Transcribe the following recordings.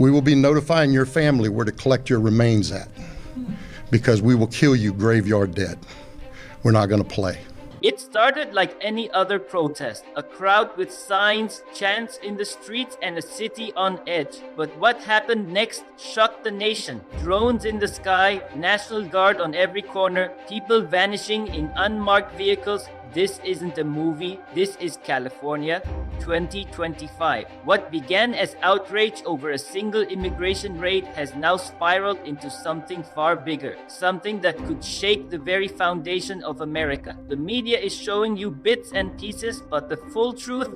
We will be notifying your family where to collect your remains at, because we will kill you graveyard dead. We're not going to play. It started like any other protest, a crowd with signs, chants in the streets, and a city on edge. But what happened next shocked the nation. Drones in the sky, National Guard on every corner, people vanishing in unmarked vehicles. This isn't a movie, this is California, 2025. What began as outrage over a single immigration raid has now spiraled into something far bigger, something that could shake the very foundation of America. The media is showing you bits and pieces, but the full truth,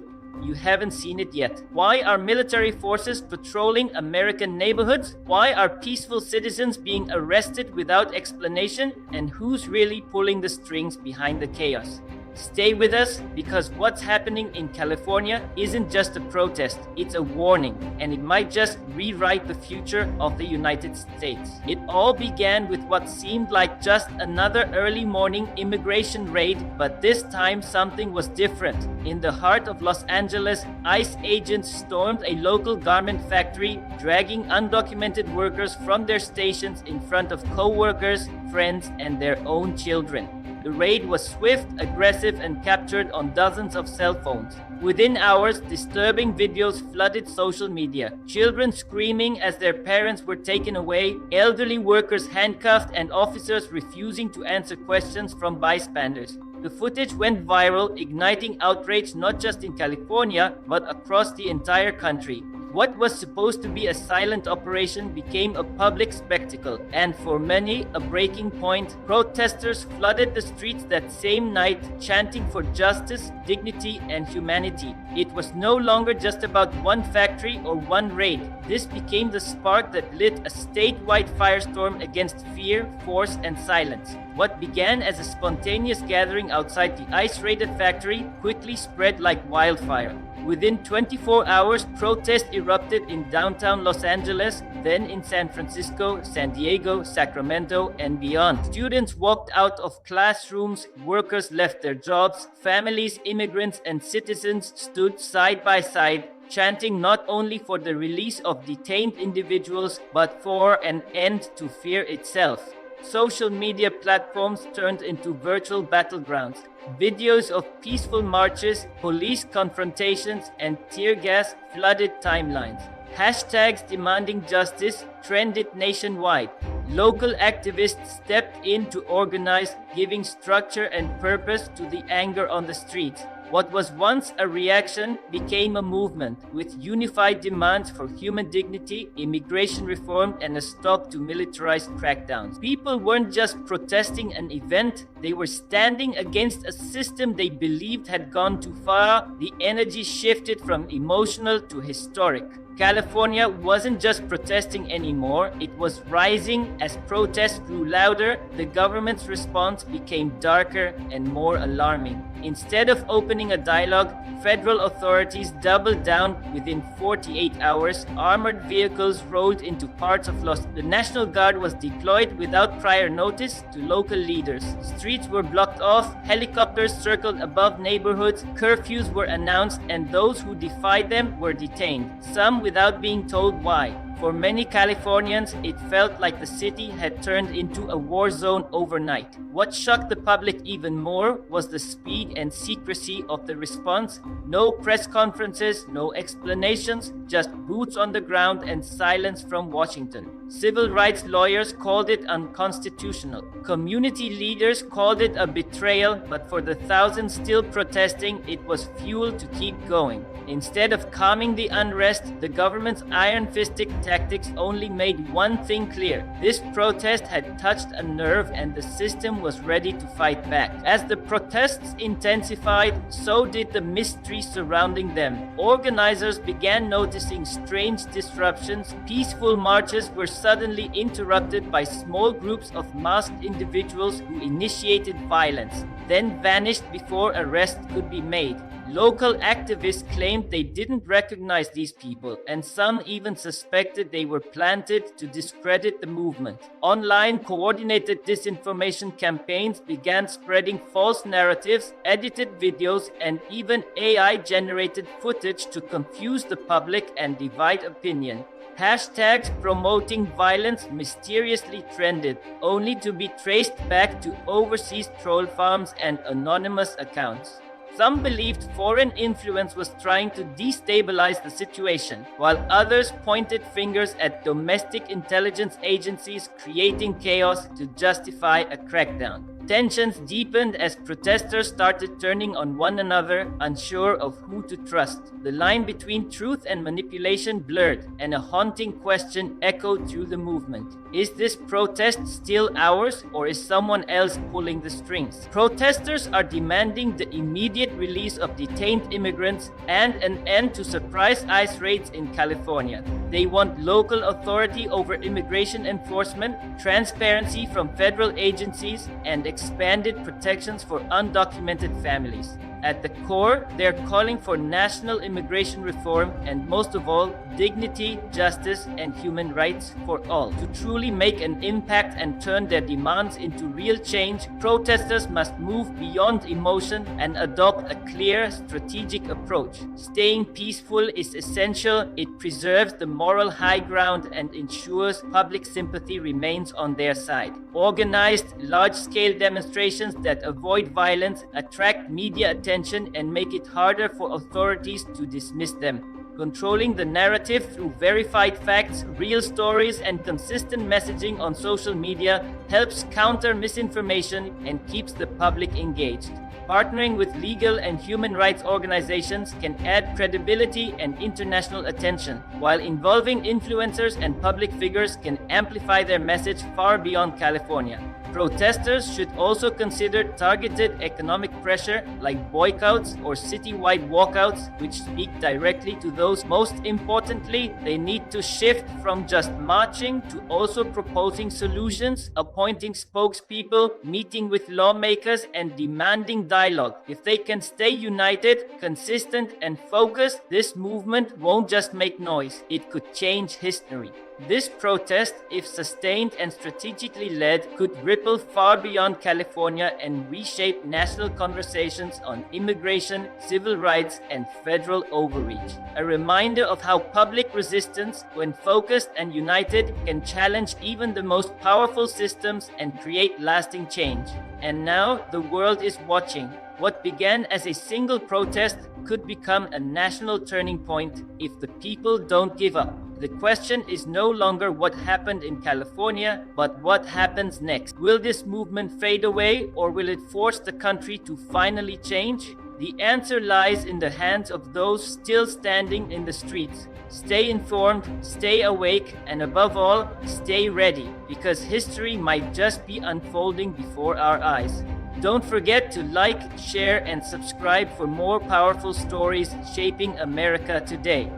you haven't seen it yet. Why are military forces patrolling American neighborhoods? Why are peaceful citizens being arrested without explanation? And who's really pulling the strings behind the chaos? Stay with us, because what's happening in California isn't just a protest, it's a warning, and it might just rewrite the future of the United States. It all began with what seemed like just another early morning immigration raid, but this time something was different. In the heart of Los Angeles, ICE agents stormed a local garment factory, dragging undocumented workers from their stations in front of co-workers, friends, and their own children. The raid was swift, aggressive, and captured on dozens of cell phones. Within hours, disturbing videos flooded social media. Children screaming as their parents were taken away, elderly workers handcuffed, and officers refusing to answer questions from bystanders. The footage went viral, igniting outrage not just in California, but across the entire country. What was supposed to be a silent operation became a public spectacle, and for many, a breaking point. Protesters flooded the streets that same night, chanting for justice, dignity, and humanity. It was no longer just about one factory or one raid. This became the spark that lit a statewide firestorm against fear, force, and silence. What began as a spontaneous gathering outside the ICE-raided factory quickly spread like wildfire. Within 24 hours, protests erupted in downtown Los Angeles, then in San Francisco, San Diego, Sacramento, and beyond. Students walked out of classrooms, workers left their jobs, families, immigrants, and citizens stood side by side, chanting not only for the release of detained individuals, but for an end to fear itself. Social media platforms turned into virtual battlegrounds. Videos of peaceful marches, police confrontations, and tear gas flooded timelines. Hashtags demanding justice trended nationwide. Local activists stepped in to organize, giving structure and purpose to the anger on the streets. What was once a reaction became a movement, with unified demands for human dignity, immigration reform, and a stop to militarized crackdowns. People weren't just protesting an event, they were standing against a system they believed had gone too far. The energy shifted from emotional to historic. California wasn't just protesting anymore, it was rising. As protests grew louder, the government's response became darker and more alarming. Instead of opening a dialogue, federal authorities doubled down. Within 48 hours, armored vehicles rolled into parts of The National Guard was deployed without prior notice to local leaders. Streets were blocked off, helicopters circled above neighborhoods, curfews were announced, and those who defied them were detained, some without being told why. For many Californians, it felt like the city had turned into a war zone overnight. What shocked the public even more was the speed and secrecy of the response. No press conferences, no explanations, just boots on the ground and silence from Washington. Civil rights lawyers called it unconstitutional. Community leaders called it a betrayal, but for the thousands still protesting, it was fuel to keep going. Instead of calming the unrest, the government's iron-fisted tactics only made one thing clear. This protest had touched a nerve, and the system was ready to fight back. As the protests intensified, so did the mystery surrounding them. Organizers began noticing strange disruptions. Peaceful marches were suddenly interrupted by small groups of masked individuals who initiated violence, then vanished before arrest could be made. Local activists claimed they didn't recognize these people, and some even suspected they were planted to discredit the movement. Online, coordinated disinformation campaigns began spreading false narratives, edited videos, and even AI-generated footage to confuse the public and divide opinion. Hashtags promoting violence mysteriously trended, only to be traced back to overseas troll farms and anonymous accounts. Some believed foreign influence was trying to destabilize the situation, while others pointed fingers at domestic intelligence agencies creating chaos to justify a crackdown. Tensions deepened as protesters started turning on one another, unsure of who to trust. The line between truth and manipulation blurred, and a haunting question echoed through the movement. Is this protest still ours, or is someone else pulling the strings? Protesters are demanding the immediate release of detained immigrants and an end to surprise ICE raids in California. They want local authority over immigration enforcement, transparency from federal agencies, and expanded protections for undocumented families. At the core, they're calling for national immigration reform and, most of all, dignity, justice, and human rights for all. To truly make an impact and turn their demands into real change, protesters must move beyond emotion and adopt a clear, strategic approach. Staying peaceful is essential. It preserves the moral high ground and ensures public sympathy remains on their side. Organized, large-scale demonstrations that avoid violence attract media attention and make it harder for authorities to dismiss them. Controlling the narrative through verified facts, real stories, and consistent messaging on social media helps counter misinformation and keeps the public engaged. Partnering with legal and human rights organizations can add credibility and international attention, while involving influencers and public figures can amplify their message far beyond California. Protesters should also consider targeted economic pressure like boycotts or citywide walkouts, which speak directly to those. Most importantly, they need to shift from just marching to also proposing solutions, appointing spokespeople, meeting with lawmakers, and demanding dialogue. If they can stay united, consistent, and focused, this movement won't just make noise, it could change history. This protest, if sustained and strategically led, could ripple far beyond California and reshape national conversations on immigration, civil rights, and federal overreach. A reminder of how public resistance, when focused and united, can challenge even the most powerful systems and create lasting change. And now the world is watching. What began as a single protest could become a national turning point if the people don't give up. The question is no longer what happened in California, but what happens next. Will this movement fade away, or will it force the country to finally change? The answer lies in the hands of those still standing in the streets. Stay informed, stay awake, and above all, stay ready, because history might just be unfolding before our eyes. Don't forget to like, share, and subscribe for more powerful stories shaping America today.